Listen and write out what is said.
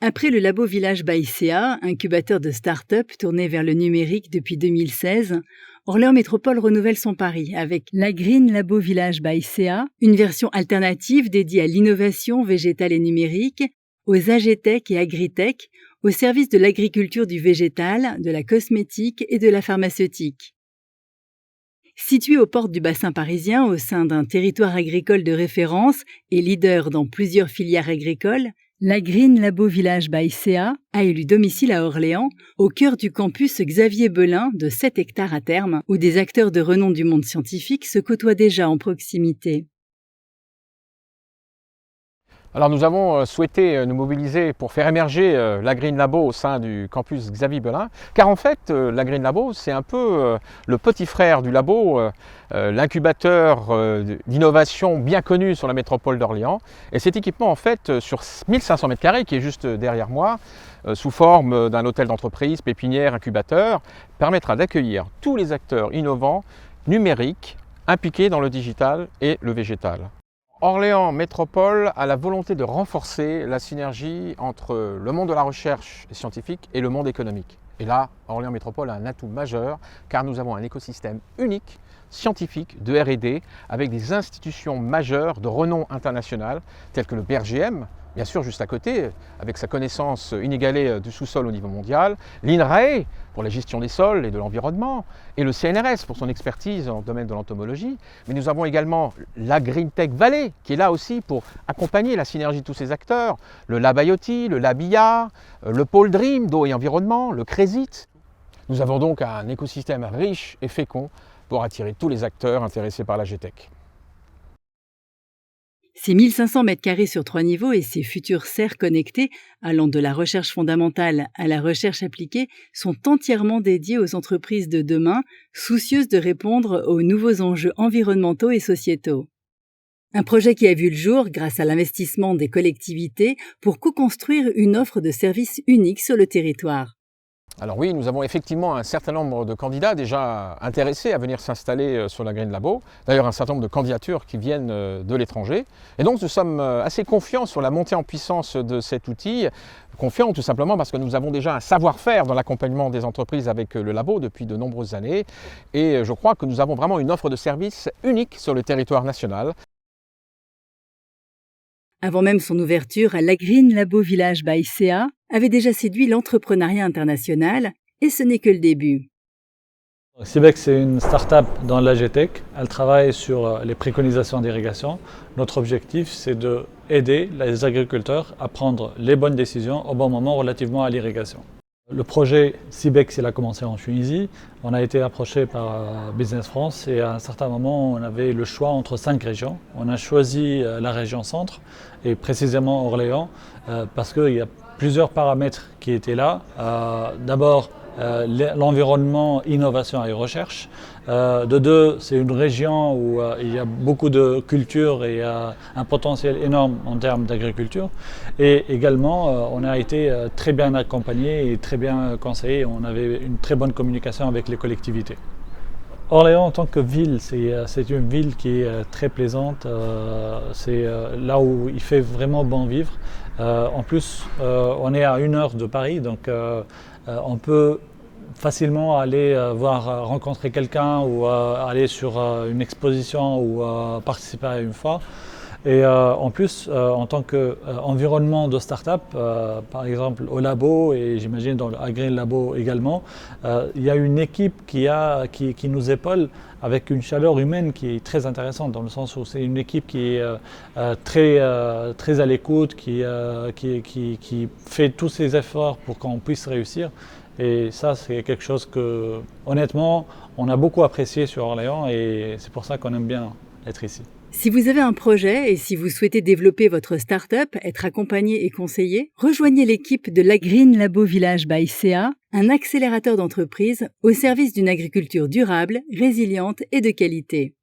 Après le Labo Village by CA, incubateur de start-up tourné vers le numérique depuis 2016, Orléans Métropole renouvelle son pari avec la Green Labo Village by CA, une version alternative dédiée à l'innovation végétale et numérique, aux AGTech et Agritech, au service de l'agriculture du végétal, de la cosmétique et de la pharmaceutique. Située aux portes du bassin parisien au sein d'un territoire agricole de référence et leader dans plusieurs filières agricoles, la Green Labo Village by CA a élu domicile à Orléans, au cœur du campus Xavier Belin de 7 hectares à terme, où des acteurs de renom du monde scientifique se côtoient déjà en proximité. Alors nous avons souhaité nous mobiliser pour faire émerger la Green Labo au sein du campus Xavier Belin, car en fait la Green Labo c'est un peu le petit frère du labo, l'incubateur d'innovation bien connu sur la métropole d'Orléans. Et cet équipement en fait sur 1500 m² qui est juste derrière moi, sous forme d'un hôtel d'entreprise, pépinière, incubateur, permettra d'accueillir tous les acteurs innovants numériques impliqués dans le digital et le végétal. Orléans Métropole a la volonté de renforcer la synergie entre le monde de la recherche scientifique et le monde économique. Et là, Orléans Métropole a un atout majeur car nous avons un écosystème unique, scientifique, de R&D, avec des institutions majeures de renom international, telles que le BRGM, bien sûr juste à côté, avec sa connaissance inégalée du sous-sol au niveau mondial, l'INRAE pour la gestion des sols et de l'environnement, et le CNRS pour son expertise dans le domaine de l'entomologie. Mais nous avons également la Green Tech Valley, qui est là aussi pour accompagner la synergie de tous ces acteurs, le Lab IoT, le Lab IA, le Pôle Dream d'eau et environnement, le CRESIT. Nous avons donc un écosystème riche et fécond pour attirer tous les acteurs intéressés par la GTech. Ces 1500 m² sur 3 niveaux et ces futures serres connectées, allant de la recherche fondamentale à la recherche appliquée, sont entièrement dédiés aux entreprises de demain, soucieuses de répondre aux nouveaux enjeux environnementaux et sociétaux. Un projet qui a vu le jour grâce à l'investissement des collectivités pour co-construire une offre de services unique sur le territoire. Alors oui, nous avons effectivement un certain nombre de candidats déjà intéressés à venir s'installer sur la Green Labo. D'ailleurs, un certain nombre de candidatures qui viennent de l'étranger. Et donc, nous sommes assez confiants sur la montée en puissance de cet outil. Confiants tout simplement parce que nous avons déjà un savoir-faire dans l'accompagnement des entreprises avec le labo depuis de nombreuses années. Et je crois que nous avons vraiment une offre de services unique sur le territoire national. Avant même son ouverture, la Green Labo Village by CA avait déjà séduit l'entrepreneuriat international, et ce n'est que le début. CIBEC, c'est une start-up dans l'AGTech. Elle travaille sur les préconisations d'irrigation. Notre objectif, c'est d'aider les agriculteurs à prendre les bonnes décisions au bon moment relativement à l'irrigation. Le projet CIBEC, il a commencé en Tunisie. On a été approché par Business France et à un certain moment, on avait le choix entre 5 régions. On a choisi la région centre et précisément Orléans parce qu'il y a plusieurs paramètres qui étaient là. D'abord, l'environnement, innovation et recherche. De deux, c'est une région où il y a beaucoup de cultures et un potentiel énorme en termes d'agriculture. Et également, on a été très bien accompagné et très bien conseillé. On avait une très bonne communication avec les collectivités. Orléans en tant que ville, c'est une ville qui est très plaisante. C'est là où il fait vraiment bon vivre. En plus, on est à 1 heure de Paris, donc on peut facilement aller rencontrer quelqu'un ou aller sur une exposition ou participer à une foire. Et en plus, en tant qu'environnement de start-up, par exemple au labo et j'imagine dans le Green Labo également, il y a une équipe qui nous épaule avec une chaleur humaine qui est très intéressante dans le sens où c'est une équipe qui est très à l'écoute, qui fait tous ses efforts pour qu'on puisse réussir. Et ça, c'est quelque chose que, honnêtement, on a beaucoup apprécié sur Orléans et c'est pour ça qu'on aime bien être ici. Si vous avez un projet et si vous souhaitez développer votre start-up, être accompagné et conseillé, rejoignez l'équipe de la Green Labo Village by CA, un accélérateur d'entreprise au service d'une agriculture durable, résiliente et de qualité.